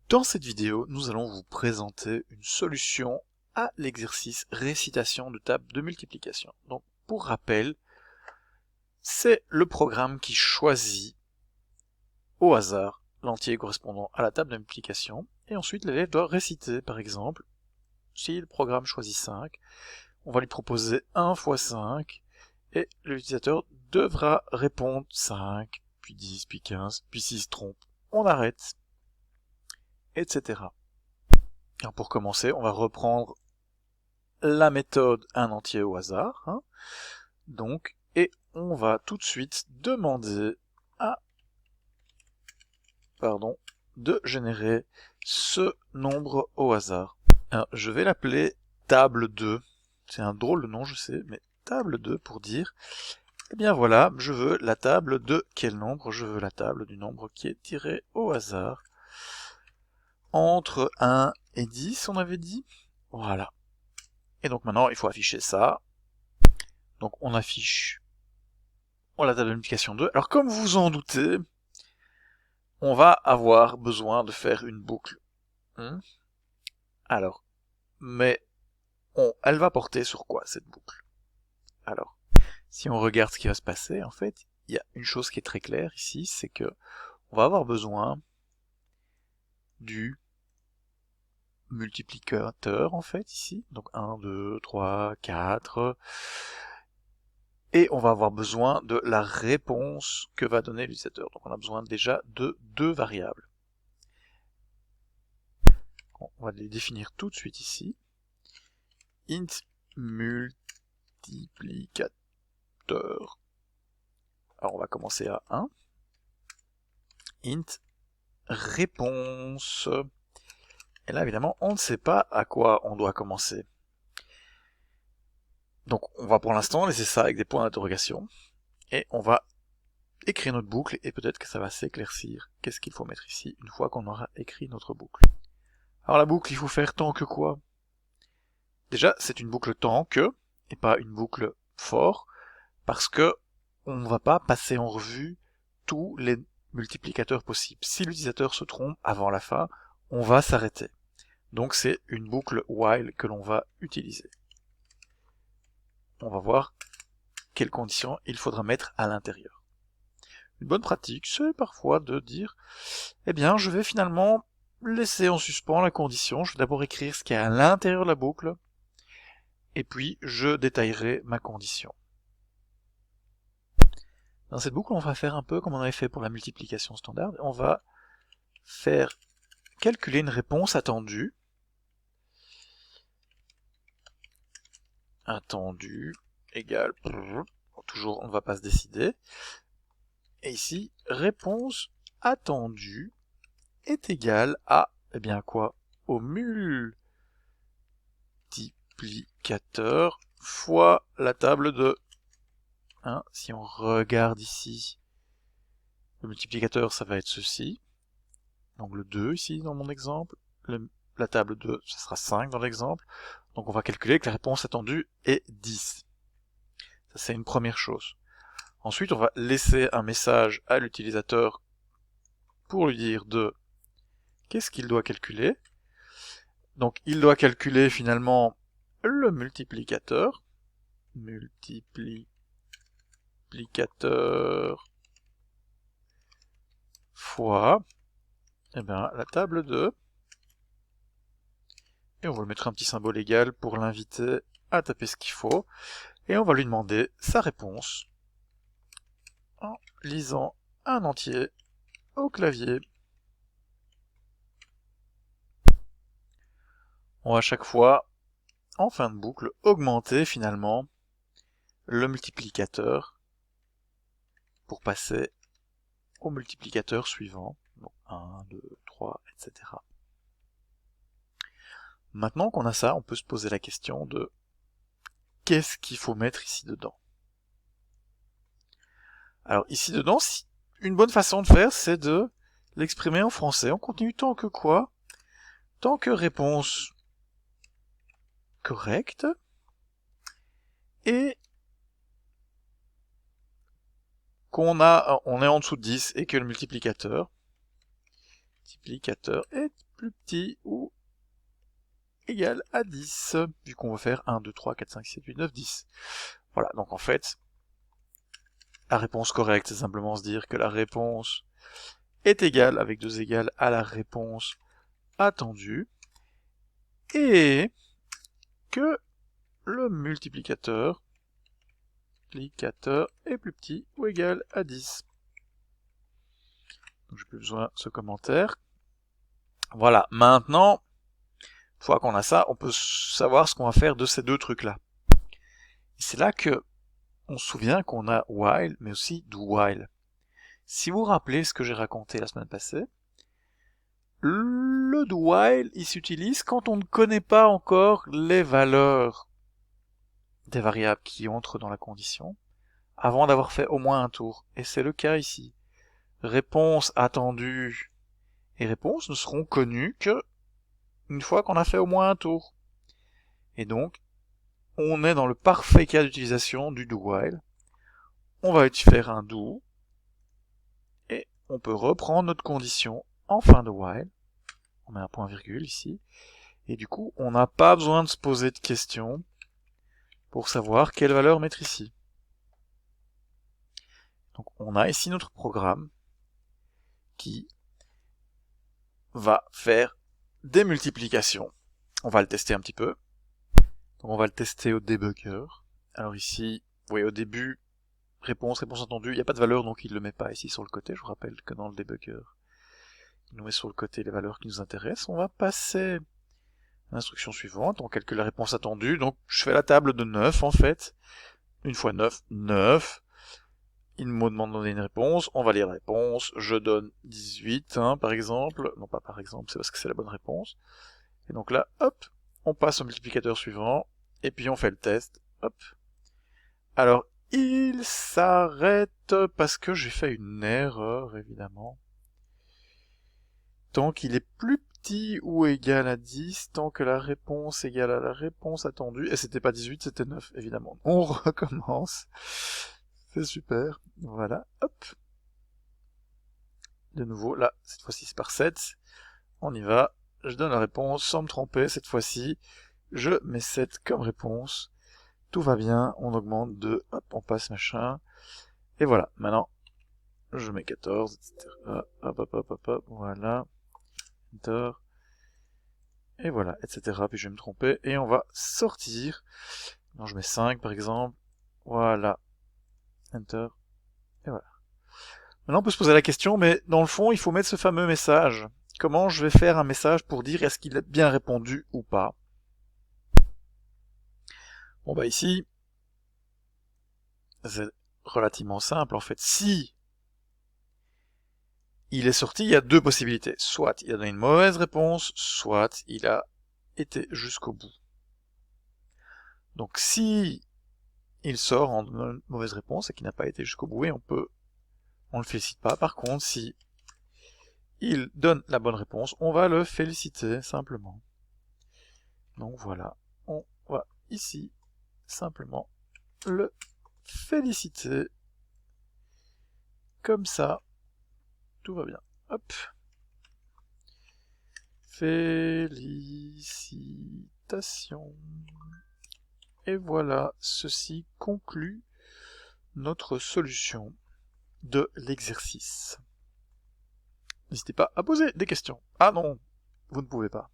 Dans cette vidéo, nous allons vous présenter une solution à l'exercice récitation de table de multiplication. Donc, pour rappel, c'est le programme qui choisit au hasard l'entier correspondant à la table de multiplication, et ensuite l'élève doit réciter. Par exemple, si le programme choisit 5, on va lui proposer 1 fois 5, et l'utilisateur devra répondre 5, puis 10, puis 15, puis s'il se trompe, on arrête, etc. Alors pour commencer, on va reprendre la méthode un entier au hasard, hein. Donc, et on va tout de suite demander à, de générer ce nombre au hasard. Alors, je vais l'appeler table 2. C'est un drôle de nom, je sais, mais table 2 pour dire, eh bien voilà, je veux la table de quel nombre? Je veux la table du nombre qui est tiré au hasard. Entre 1 et 10, on avait dit. Voilà. Et donc maintenant, il faut afficher ça. Donc on affiche la table de multiplication 2. Alors comme vous vous en doutez, on va avoir besoin de faire une boucle. Alors, mais elle va porter sur quoi cette boucle? Alors, si on regarde ce qui va se passer, en fait, il y a une chose qui est très claire ici, c'est que on va avoir besoin du multiplicateur, en fait, ici. Donc 1, 2, 3, 4... Et on va avoir besoin de la réponse que va donner l'utilisateur. Donc on a besoin déjà de deux variables. On va les définir tout de suite ici. Int multiplicateur. Alors on va commencer à 1. Int réponse. Et là évidemment on ne sait pas à quoi on doit commencer. Donc on va pour l'instant laisser ça avec des points d'interrogation. Et on va écrire notre boucle et peut-être que ça va s'éclaircir. Qu'est-ce qu'il faut mettre ici une fois qu'on aura écrit notre boucle? Alors la boucle, il faut faire tant que quoi? Déjà, c'est une boucle tant que, et pas une boucle for, parce que on ne va pas passer en revue tous les multiplicateurs possibles. Si l'utilisateur se trompe avant la fin, on va s'arrêter. Donc c'est une boucle while que l'on va utiliser. On va voir quelles conditions il faudra mettre à l'intérieur. Une bonne pratique, c'est parfois de dire, eh bien, je vais finalement laisser en suspens la condition. Je vais d'abord écrire ce qu'il y a à l'intérieur de la boucle, et puis je détaillerai ma condition. Dans cette boucle, on va faire un peu comme on avait fait pour la multiplication standard. On va faire calculer une réponse attendue. Attendue égale... Toujours, on ne va pas se décider. Et ici, réponse attendue est égale à, eh bien quoi? Au multiplicateur fois la table de 1. Si on regarde ici, le multiplicateur, ça va être ceci. Donc le 2 ici dans mon exemple. La table 2, ce sera 5 dans l'exemple. Donc on va calculer que la réponse attendue est 10. Ça c'est une première chose. Ensuite on va laisser un message à l'utilisateur pour lui dire de qu'est-ce qu'il doit calculer. Donc il doit calculer finalement le multiplicateur. Multiplicateur fois la table 2. Et on va lui mettre un petit symbole égal pour l'inviter à taper ce qu'il faut. Et on va lui demander sa réponse en lisant un entier au clavier. On va à chaque fois, en fin de boucle, augmenter finalement le multiplicateur pour passer au multiplicateur suivant. Donc 1, 2, 3, etc. Maintenant qu'on a ça, on peut se poser la question de qu'est-ce qu'il faut mettre ici dedans? Alors ici dedans, une bonne façon de faire, c'est de l'exprimer en français. On continue tant que quoi? Tant que réponse correcte et on est en dessous de 10 et que le multiplicateur est plus petit ou égal à 10, vu qu'on va faire 1, 2, 3, 4, 5, 6, 7, 8, 9, 10. Voilà, donc en fait, la réponse correcte, c'est simplement se dire que la réponse est égale, avec 2 égales, à la réponse attendue, et que le multiplicateur est plus petit ou égal à 10. Donc j'ai plus besoin de ce commentaire. Voilà, maintenant, une fois qu'on a ça, on peut savoir ce qu'on va faire de ces deux trucs-là. C'est là que on se souvient qu'on a while, mais aussi do while. Si vous vous rappelez ce que j'ai raconté la semaine passée, le do while, il s'utilise quand on ne connaît pas encore les valeurs des variables qui entrent dans la condition, avant d'avoir fait au moins un tour. Et c'est le cas ici. Réponse attendue et réponse ne seront connues que une fois qu'on a fait au moins un tour. Et donc, on est dans le parfait cas d'utilisation du do while. On va faire un do, et on peut reprendre notre condition en fin de while. On met un point virgule ici, et du coup, on n'a pas besoin de se poser de questions pour savoir quelle valeur mettre ici. Donc on a ici notre programme qui va faire des multiplications. On va le tester un petit peu. Donc on va le tester au debugger. Alors ici, vous voyez au début, réponse attendue, il n'y a pas de valeur donc il ne le met pas ici sur le côté. Je vous rappelle que dans le debugger, il nous met sur le côté les valeurs qui nous intéressent. On va passer à l'instruction suivante, on calcule la réponse attendue. Donc je fais la table de 9 en fait. Une fois 9, 9. Il me demande de donner une réponse, on va lire la réponse, je donne 18, par exemple, non pas par exemple, c'est parce que c'est la bonne réponse, et donc là, hop, on passe au multiplicateur suivant, et puis on fait le test, hop. Alors, il s'arrête parce que j'ai fait une erreur, évidemment. Tant qu'il est plus petit ou égal à 10, tant que la réponse est égale à la réponse attendue, et c'était pas 18, c'était 9, évidemment. On recommence. C'est super, voilà, hop. De nouveau, là, cette fois-ci c'est par 7. On y va, je donne la réponse sans me tromper, cette fois-ci, je mets 7 comme réponse. Tout va bien, on augmente de, hop, on passe machin. Et voilà, maintenant, je mets 14, etc. Hop, hop, hop, hop, hop, voilà. Enter. Et voilà, etc. Puis je vais me tromper, et on va sortir. Non, je mets 5 par exemple. Voilà. Enter. Et voilà. Maintenant, on peut se poser la question, mais dans le fond, il faut mettre ce fameux message. Comment je vais faire un message pour dire est-ce qu'il a bien répondu ou pas? Bon bah ici, c'est relativement simple en fait. Si il est sorti, il y a deux possibilités. Soit il a donné une mauvaise réponse, soit il a été jusqu'au bout. Donc si il sort en donnant une mauvaise réponse et qu'il n'a pas été jusqu'au bout, et on le félicite pas. Par contre, si il donne la bonne réponse, on va le féliciter simplement. Donc voilà, on va ici simplement le féliciter. Comme ça, tout va bien. Hop. Félicitations. Et voilà, ceci conclut notre solution de l'exercice. N'hésitez pas à poser des questions. Ah non, vous ne pouvez pas.